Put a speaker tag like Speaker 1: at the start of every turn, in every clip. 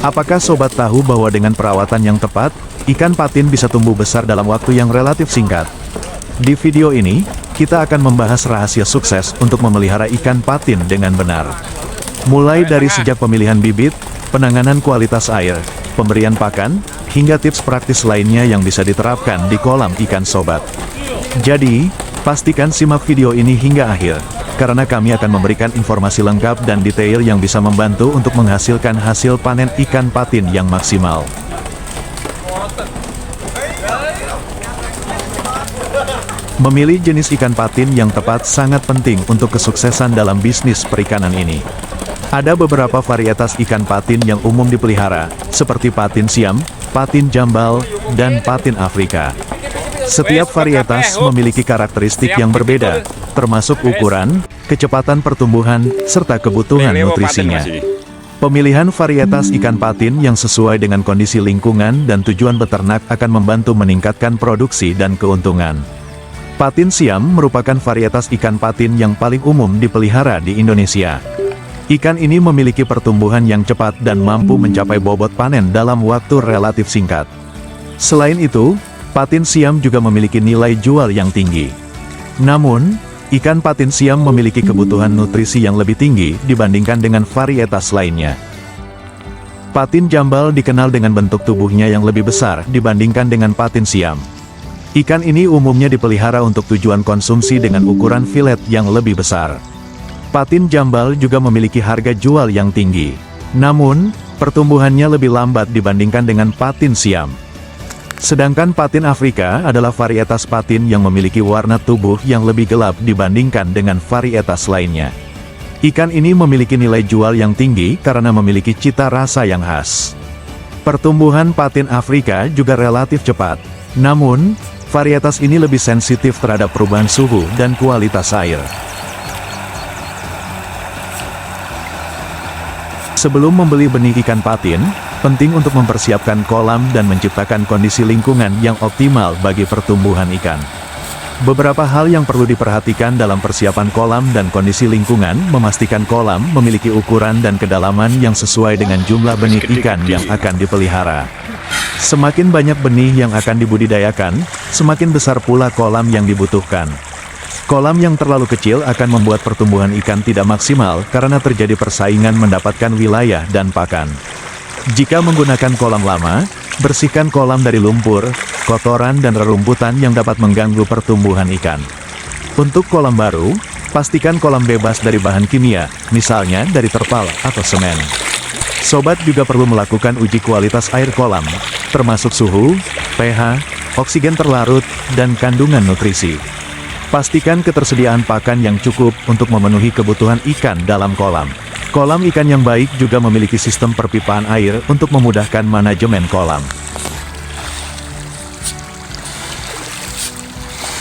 Speaker 1: Apakah sobat tahu bahwa dengan perawatan yang tepat, ikan patin bisa tumbuh besar dalam waktu yang relatif singkat? Di video ini, kita akan membahas rahasia sukses untuk memelihara ikan patin dengan benar. Mulai dari sejak pemilihan bibit, penanganan kualitas air, pemberian pakan, hingga tips praktis lainnya yang bisa diterapkan di kolam ikan sobat. Jadi, pastikan simak video ini hingga akhir, karena kami akan memberikan informasi lengkap dan detail yang bisa membantu untuk menghasilkan hasil panen ikan patin yang maksimal. Memilih jenis ikan patin yang tepat sangat penting untuk kesuksesan dalam bisnis perikanan ini. Ada beberapa varietas ikan patin yang umum dipelihara, seperti patin siam, patin jambal, dan patin Afrika. Setiap varietas memiliki karakteristik yang berbeda, termasuk ukuran, kecepatan pertumbuhan, serta kebutuhan nutrisinya. Pemilihan varietas ikan patin yang sesuai dengan kondisi lingkungan dan tujuan beternak akan membantu meningkatkan produksi dan keuntungan. Patin siam merupakan varietas ikan patin yang paling umum dipelihara di Indonesia. Ikan ini memiliki pertumbuhan yang cepat dan mampu mencapai bobot panen dalam waktu relatif singkat. Selain itu, patin siam juga memiliki nilai jual yang tinggi. Namun, ikan patin siam memiliki kebutuhan nutrisi yang lebih tinggi dibandingkan dengan varietas lainnya. Patin jambal dikenal dengan bentuk tubuhnya yang lebih besar dibandingkan dengan patin siam. Ikan ini umumnya dipelihara untuk tujuan konsumsi dengan ukuran filet yang lebih besar. Patin jambal juga memiliki harga jual yang tinggi. Namun, pertumbuhannya lebih lambat dibandingkan dengan patin siam. Sedangkan patin Afrika adalah varietas patin yang memiliki warna tubuh yang lebih gelap dibandingkan dengan varietas lainnya. Ikan ini memiliki nilai jual yang tinggi karena memiliki cita rasa yang khas. Pertumbuhan patin Afrika juga relatif cepat. Namun, varietas ini lebih sensitif terhadap perubahan suhu dan kualitas air. Sebelum membeli benih ikan patin, penting untuk mempersiapkan kolam dan menciptakan kondisi lingkungan yang optimal bagi pertumbuhan ikan. Beberapa hal yang perlu diperhatikan dalam persiapan kolam dan kondisi lingkungan, memastikan kolam memiliki ukuran dan kedalaman yang sesuai dengan jumlah benih ikan yang akan dipelihara. Semakin banyak benih yang akan dibudidayakan, semakin besar pula kolam yang dibutuhkan. Kolam yang terlalu kecil akan membuat pertumbuhan ikan tidak maksimal karena terjadi persaingan mendapatkan wilayah dan pakan. Jika menggunakan kolam lama, bersihkan kolam dari lumpur, kotoran dan rerumputan yang dapat mengganggu pertumbuhan ikan. Untuk kolam baru, pastikan kolam bebas dari bahan kimia, misalnya dari terpal atau semen. Sobat juga perlu melakukan uji kualitas air kolam, termasuk suhu, pH, oksigen terlarut, dan kandungan nutrisi. Pastikan ketersediaan pakan yang cukup untuk memenuhi kebutuhan ikan dalam kolam. Kolam ikan yang baik juga memiliki sistem perpipaan air untuk memudahkan manajemen kolam.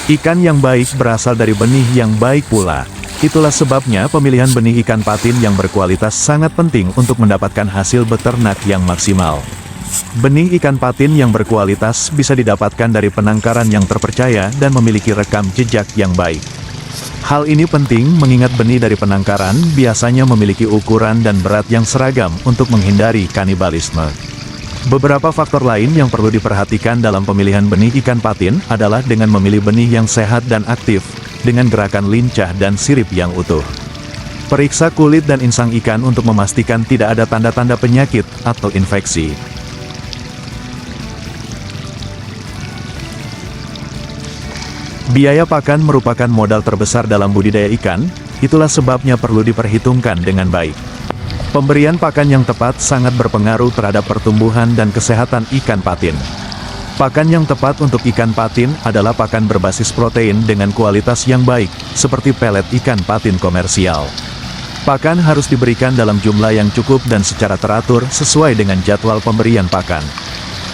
Speaker 1: Ikan yang baik berasal dari benih yang baik pula. Itulah sebabnya pemilihan benih ikan patin yang berkualitas sangat penting untuk mendapatkan hasil beternak yang maksimal. Benih ikan patin yang berkualitas bisa didapatkan dari penangkaran yang terpercaya dan memiliki rekam jejak yang baik. Hal ini penting mengingat benih dari penangkaran biasanya memiliki ukuran dan berat yang seragam untuk menghindari kanibalisme. Beberapa faktor lain yang perlu diperhatikan dalam pemilihan benih ikan patin adalah dengan memilih benih yang sehat dan aktif, dengan gerakan lincah dan sirip yang utuh. Periksa kulit dan insang ikan untuk memastikan tidak ada tanda-tanda penyakit atau infeksi. Biaya pakan merupakan modal terbesar dalam budidaya ikan, itulah sebabnya perlu diperhitungkan dengan baik. Pemberian pakan yang tepat sangat berpengaruh terhadap pertumbuhan dan kesehatan ikan patin. Pakan yang tepat untuk ikan patin adalah pakan berbasis protein dengan kualitas yang baik, seperti pelet ikan patin komersial. Pakan harus diberikan dalam jumlah yang cukup dan secara teratur sesuai dengan jadwal pemberian pakan.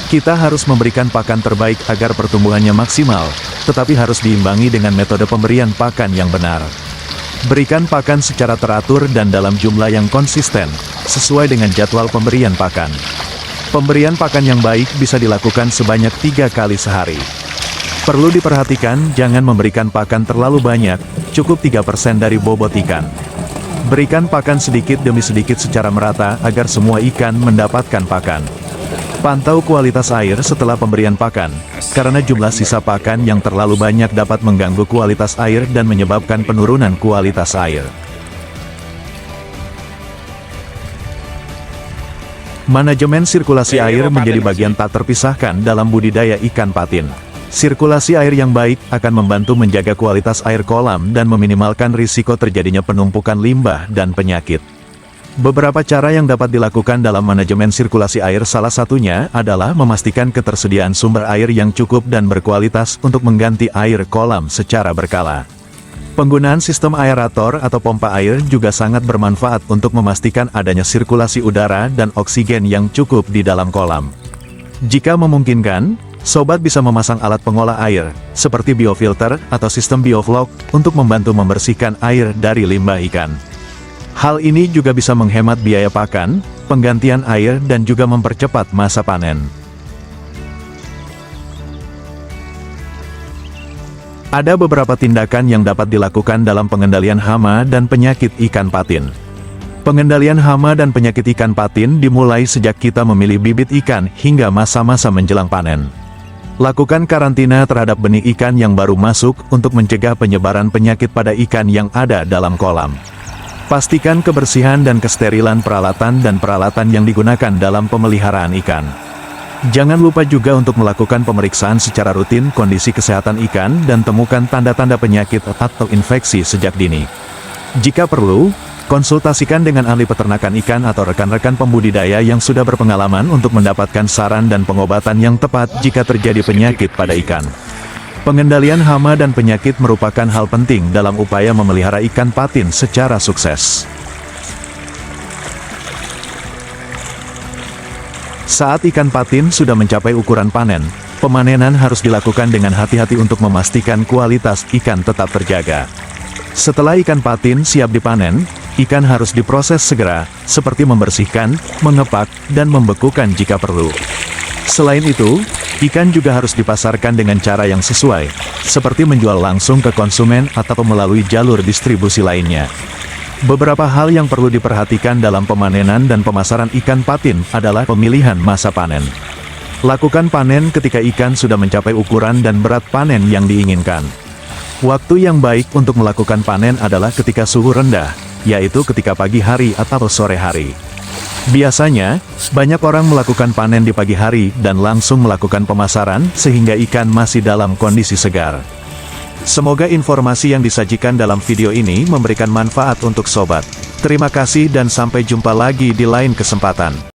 Speaker 1: Kita harus memberikan pakan terbaik agar pertumbuhannya maksimal, tetapi harus diimbangi dengan metode pemberian pakan yang benar. Berikan pakan secara teratur dan dalam jumlah yang konsisten, sesuai dengan jadwal pemberian pakan. Pemberian pakan yang baik bisa dilakukan sebanyak 3 kali sehari. Perlu diperhatikan, jangan memberikan pakan terlalu banyak, cukup 3% dari bobot ikan. Berikan pakan sedikit demi sedikit secara merata agar semua ikan mendapatkan pakan. Pantau kualitas air setelah pemberian pakan, karena jumlah sisa pakan yang terlalu banyak dapat mengganggu kualitas air dan menyebabkan penurunan kualitas air. Manajemen sirkulasi air menjadi bagian tak terpisahkan dalam budidaya ikan patin. Sirkulasi air yang baik akan membantu menjaga kualitas air kolam dan meminimalkan risiko terjadinya penumpukan limbah dan penyakit. Beberapa cara yang dapat dilakukan dalam manajemen sirkulasi air, salah satunya adalah memastikan ketersediaan sumber air yang cukup dan berkualitas untuk mengganti air kolam secara berkala. Penggunaan sistem aerator atau pompa air juga sangat bermanfaat untuk memastikan adanya sirkulasi udara dan oksigen yang cukup di dalam kolam. Jika memungkinkan, sobat bisa memasang alat pengolah air, seperti biofilter atau sistem biofloc, untuk membantu membersihkan air dari limbah ikan. Hal ini juga bisa menghemat biaya pakan, penggantian air dan juga mempercepat masa panen. Ada beberapa tindakan yang dapat dilakukan dalam pengendalian hama dan penyakit ikan patin. Pengendalian hama dan penyakit ikan patin dimulai sejak kita memilih bibit ikan hingga masa-masa menjelang panen. Lakukan karantina terhadap benih ikan yang baru masuk untuk mencegah penyebaran penyakit pada ikan yang ada dalam kolam. Pastikan kebersihan dan kesterilan peralatan dan peralatan yang digunakan dalam pemeliharaan ikan. Jangan lupa juga untuk melakukan pemeriksaan secara rutin kondisi kesehatan ikan dan temukan tanda-tanda penyakit atau infeksi sejak dini. Jika perlu, konsultasikan dengan ahli peternakan ikan atau rekan-rekan pembudidaya yang sudah berpengalaman untuk mendapatkan saran dan pengobatan yang tepat jika terjadi penyakit pada ikan. Pengendalian hama dan penyakit merupakan hal penting dalam upaya memelihara ikan patin secara sukses. Saat ikan patin sudah mencapai ukuran panen, pemanenan harus dilakukan dengan hati-hati untuk memastikan kualitas ikan tetap terjaga. Setelah ikan patin siap dipanen, ikan harus diproses segera, seperti membersihkan, mengepak, dan membekukan jika perlu. Selain itu, ikan juga harus dipasarkan dengan cara yang sesuai, seperti menjual langsung ke konsumen atau melalui jalur distribusi lainnya. Beberapa hal yang perlu diperhatikan dalam pemanenan dan pemasaran ikan patin adalah pemilihan masa panen. Lakukan panen ketika ikan sudah mencapai ukuran dan berat panen yang diinginkan. Waktu yang baik untuk melakukan panen adalah ketika suhu rendah, yaitu ketika pagi hari atau sore hari. Biasanya, banyak orang melakukan panen di pagi hari dan langsung melakukan pemasaran sehingga ikan masih dalam kondisi segar. Semoga informasi yang disajikan dalam video ini memberikan manfaat untuk sobat. Terima kasih dan sampai jumpa lagi di lain kesempatan.